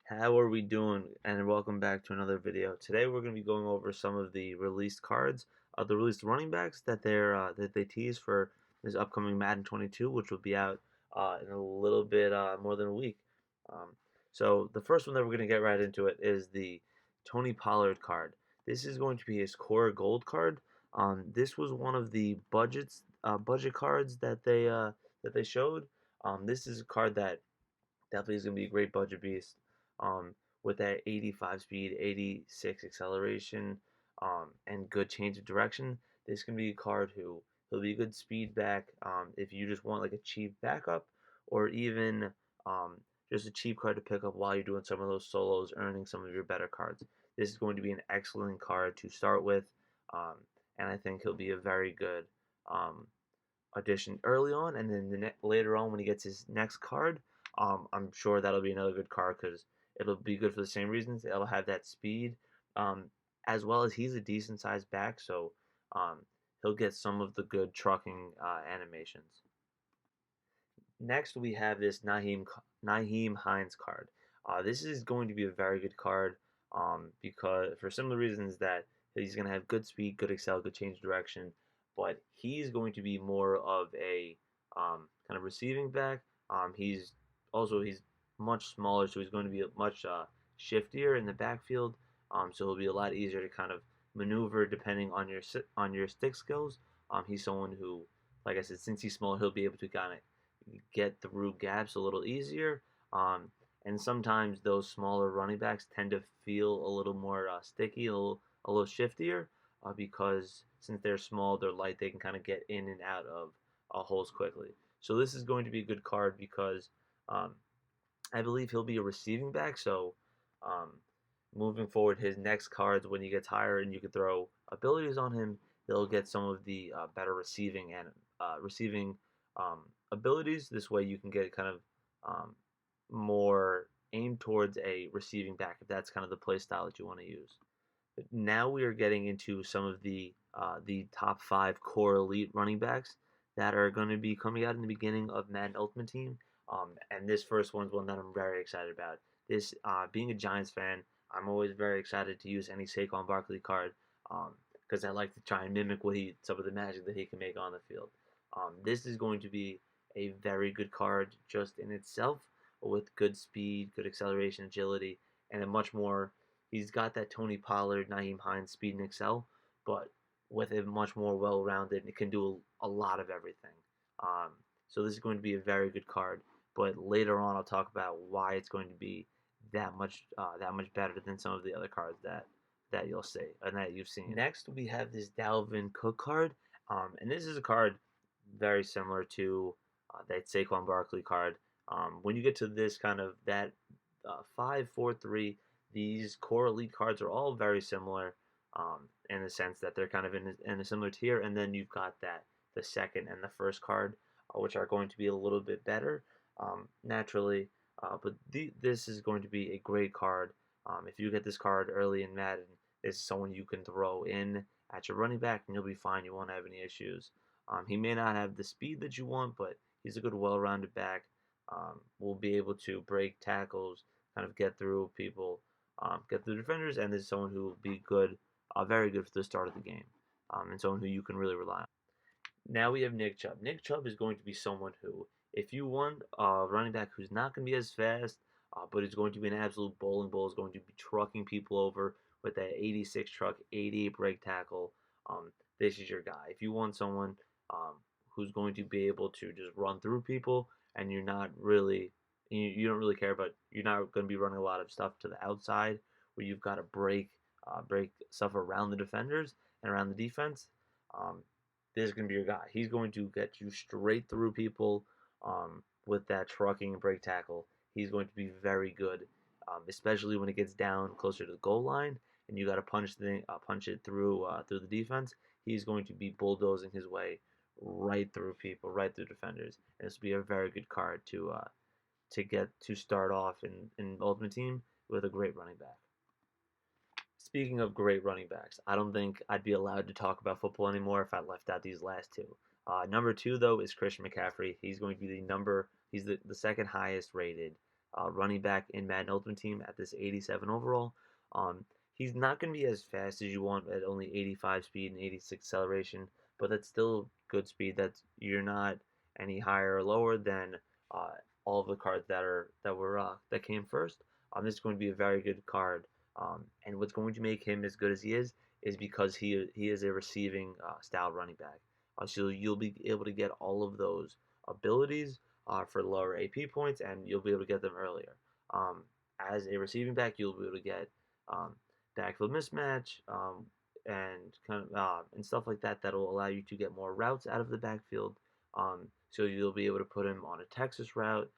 How are we doing? And welcome back to another video. Today we're going to be going over some of the released cards, the released running backs that they tease for this upcoming Madden 22, which will be out in a little bit more than a week. Um, so the first one that we're going to get right into it is the Tony Pollard card. This is going to be his core gold card. This was one of the budget cards that they showed. This is a card that definitely is going to be a great budget beast. With that 85 speed, 86 acceleration, and good change of direction, this can be a card who he'll be a good speed back if you just want like a cheap backup, or even just a cheap card to pick up while you're doing some of those solos, earning some of your better cards. This is going to be an excellent card to start with, um, and I think he'll be a very good um, addition early on, and then later on when he gets his next card, I'm sure that'll be another good card because it'll be good for the same reasons. It'll have that speed, um, as well as he's a decent sized back, so um, he'll get some of the good trucking animations. Next, we have this Naheem Hines card. This is going to be a very good card because for similar reasons that he's going to have good speed, good excel, good change of direction, but he's going to be more of a kind of receiving back. He's much smaller, so he's going to be much shiftier in the backfield. So it'll be a lot easier to kind of maneuver depending on your stick skills. He's someone who, like I said, since he's small, he'll be able to kind of get through gaps a little easier. And sometimes those smaller running backs tend to feel a little more sticky, a little shiftier, because since they're small, they're light, they can kind of get in and out of holes quickly. So this is going to be a good card because um, I believe he'll be a receiving back. So um, moving forward, his next cards, when he gets higher and you can throw abilities on him, he'll get some of the better receiving um, abilities. This way, you can get kind of more aimed towards a receiving back if that's kind of the play style that you want to use. But now we are getting into some of the top 5 core elite running backs that are going to be coming out in the beginning of Madden Ultimate Team. And this first one is one that I'm very excited about. This being a Giants fan, I'm always very excited to use any Saquon Barkley card because I like to try and mimic some of the magic that he can make on the field. This is going to be a very good card just in itself, with good speed, good acceleration, agility, and a much more. He's got that Tony Pollard, Naheem Hines speed and excel, but with a much more well-rounded, it can do a lot of everything. Um, so this is going to be a very good card. But later on, I'll talk about why it's going to be that much better than some of the other cards that you'll see and that you've seen. Next, we have this Dalvin Cook card, and this is a card very similar to that Saquon Barkley card. When you get to this kind of that 5-4-3, these core elite cards are all very similar in the sense that they're kind of in a similar tier, and then you've got the second and the first card, which are going to be a little bit better naturally. But this is going to be a great card. If you get this card early in Madden, this is someone you can throw in at your running back, and you'll be fine. You won't have any issues. He may not have the speed that you want, but he's a good, well-rounded back. Will be able to break tackles, kind of get through people, get through defenders, and is someone who will be good, very good for the start of the game, and someone who you can really rely on. Now we have Nick Chubb. Nick Chubb is going to be someone who, if you want a running back who's not going to be as fast, but is going to be an absolute bowling ball, is going to be trucking people over with that 86 truck, 88 break tackle, this is your guy. If you want someone who's going to be able to just run through people, and you don't really care about, you're not going to be running a lot of stuff to the outside where you've got to break stuff around the defenders and around the defense. This is going to be your guy. He's going to get you straight through people with that trucking and break tackle. He's going to be very good, especially when it gets down closer to the goal line and you got to punch it through the defense. He's going to be bulldozing his way right through people, right through defenders. And this will be a very good card to get to start off in Ultimate Team with a great running back. Speaking of great running backs, I don't think I'd be allowed to talk about football anymore if I left out these last two. Number 2, though, is Christian McCaffrey. He's going to be he's the second highest rated running back in Madden Ultimate Team at this 87 overall. Um, he's not going to be as fast as you want at only 85 speed and 86 acceleration, but that's still good speed. That's you're not any higher or lower than uh, all of the cards that came first. This is going to be a very good card. And what's going to make him as good as he is because he is a receiving style running back. So you'll be able to get all of those abilities for lower AP points, and you'll be able to get them earlier. Um, as a receiving back, you'll be able to get um, backfield mismatch and stuff like that. That'll allow you to get more routes out of the backfield. So you'll be able to put him on a Texas route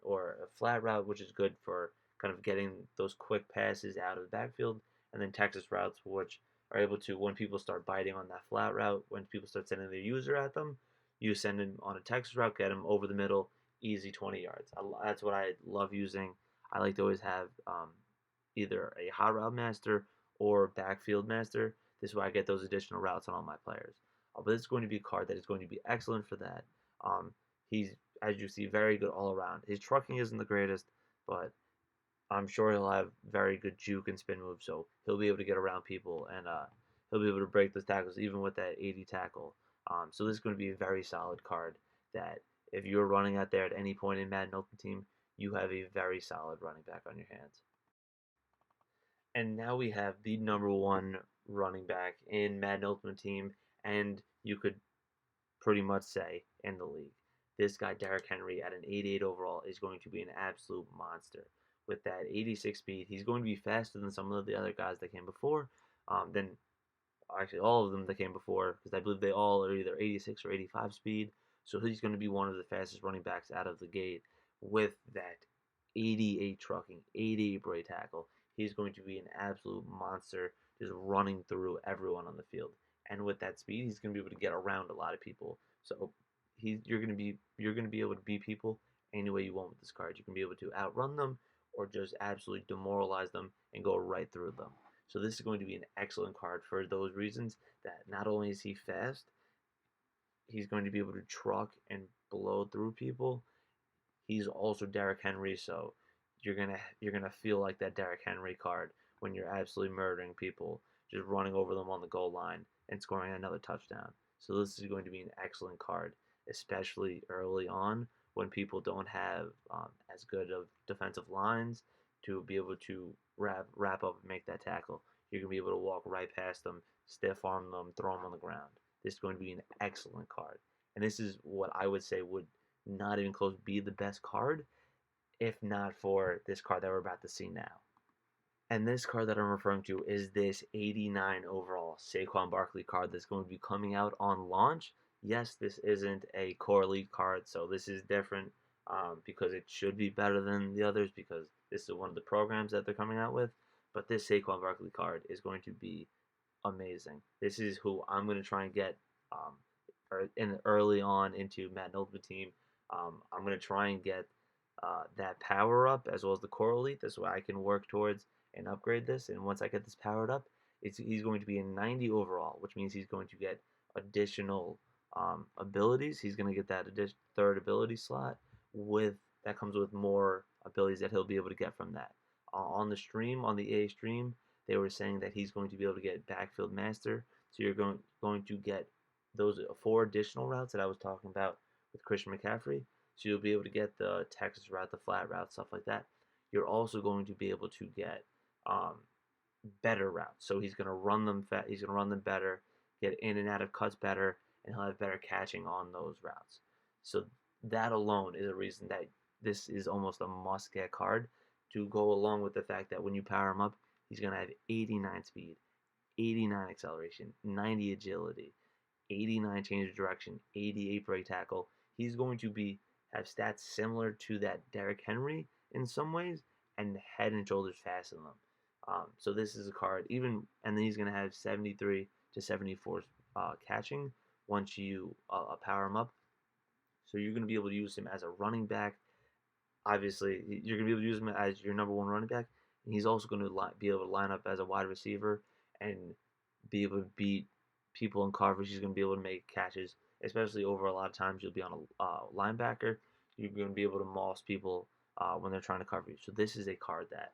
or a flat route, which is good for kind of getting those quick passes out of the backfield, and then Texas routes, which are able to, when people start biting on that flat route, when people start sending their user at them, you send him on a Texas route, get him over the middle, easy 20 yards. That's what I love using. I like to always have either a hot route master or backfield master. This is why I get those additional routes on all my players. But this is going to be a card that is going to be excellent for that. He's, as you see, very good all around. His trucking isn't the greatest, but I'm sure he'll have very good juke and spin moves, so he'll be able to get around people and he'll be able to break those tackles even with that 80 tackle. So this is going to be a very solid card that if you're running out there at any point in Madden Ultimate Team, you have a very solid running back on your hands. And now we have the number one running back in Madden Ultimate Team, and you could pretty much say in the league. This guy, Derrick Henry, at an 88 overall, is going to be an absolute monster. With that 86 speed, he's going to be faster than some of the other guys that came before. Than actually all of them that came before, because I believe they all are either 86 or 85 speed. So he's going to be one of the fastest running backs out of the gate with that 88 trucking, 88 break tackle. He's going to be an absolute monster, just running through everyone on the field. And with that speed, he's going to be able to get around a lot of people. So you're going to be able to beat people any way you want with this card. You can be able to outrun them or just absolutely demoralize them and go right through them. So this is going to be an excellent card for those reasons, that not only is he fast, he's going to be able to truck and blow through people. He's also Derrick Henry, so you're gonna feel like that Derrick Henry card when you're absolutely murdering people, just running over them on the goal line and scoring another touchdown. So this is going to be an excellent card, especially early on when people don't have as good of defensive lines to be able to wrap up and make that tackle. You're going to be able to walk right past them, stiff arm them, throw them on the ground. This is going to be an excellent card. And this is what I would say would not even close be the best card if not for this card that we're about to see now. And this card that I'm referring to is this 89 overall Saquon Barkley card that's going to be coming out on launch. Yes, this isn't a core elite card, so this is different because it should be better than the others because this is one of the programs that they're coming out with. But this Saquon Barkley card is going to be amazing. This is who I'm going to try and get early on into Madden Ultimate Team. I'm going to try and get that power up as well as the core elite. This way I can work towards and upgrade this. And once I get this powered up, he's going to be a 90 overall, which means he's going to get additional abilities. He's going to get that third ability slot that comes with more abilities that he'll be able to get from that. On the stream, on the EA stream, they were saying that he's going to be able to get backfield master. So you're going to get those 4 additional routes that I was talking about with Christian McCaffrey. So you'll be able to get the Texas route, the flat route, stuff like that. You're also going to be able to get better routes. So he's going to run them He's going to run them better, get in and out of cuts better, and he'll have better catching on those routes. So that alone is a reason that this is almost a must-get card to go along with the fact that when you power him up, he's going to have 89 speed, 89 acceleration, 90 agility, 89 change of direction, 88 break tackle. He's going to have stats similar to that Derrick Henry in some ways, and head and shoulders faster than them. So this is a card, and then he's going to have 73 to 74 catching once you power him up. So you're going to be able to use him as a running back. Obviously, you're going to be able to use him as your number one running back, and he's also going to be able to line up as a wide receiver and be able to beat people in coverage. He's going to be able to make catches, especially over a lot of times you'll be on a linebacker. You're going to be able to moss people when they're trying to cover you. So this is a card that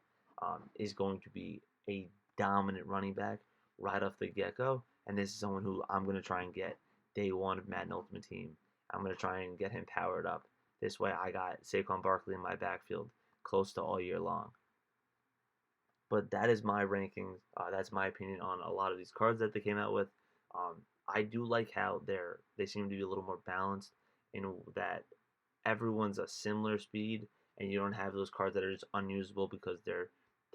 is going to be a dominant running back right off the get-go, and this is someone who I'm going to try and get day one of Madden Ultimate Team. I'm going to try and get him powered up. This way I got Saquon Barkley in my backfield close to all year long. But that is my rankings. That's my opinion on a lot of these cards that they came out with. I do like how they seem to be a little more balanced in that everyone's a similar speed, and you don't have those cards that are just unusable because they're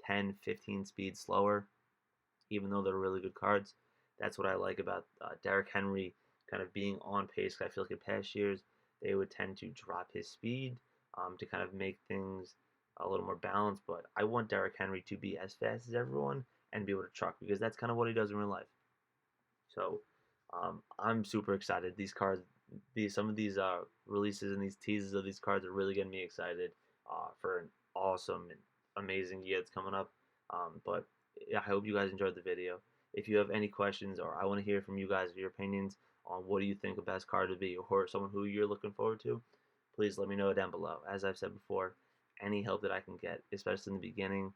10, 15 speed slower, even though they're really good cards. That's what I like about Derrick Henry kind of being on pace. I feel like in past years they would tend to drop his speed to kind of make things a little more balanced. But I want Derrick Henry to be as fast as everyone and be able to truck because that's kind of what he does in real life. So I'm super excited. These cards, some of these releases and these teases of these cards are really getting me excited for an awesome and amazing year that's coming up. But yeah, I hope you guys enjoyed the video. If you have any questions or I want to hear from you guys your opinions on what do you think the best card to be or someone who you're looking forward to, please let me know down below. As I've said before, any help that I can get, especially in the beginning,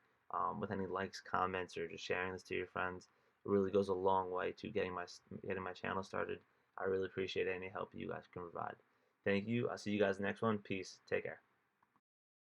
with any likes, comments, or just sharing this to your friends, it really goes a long way to getting my channel started. I really appreciate any help you guys can provide. Thank you. I'll see you guys next one. Peace. Take care.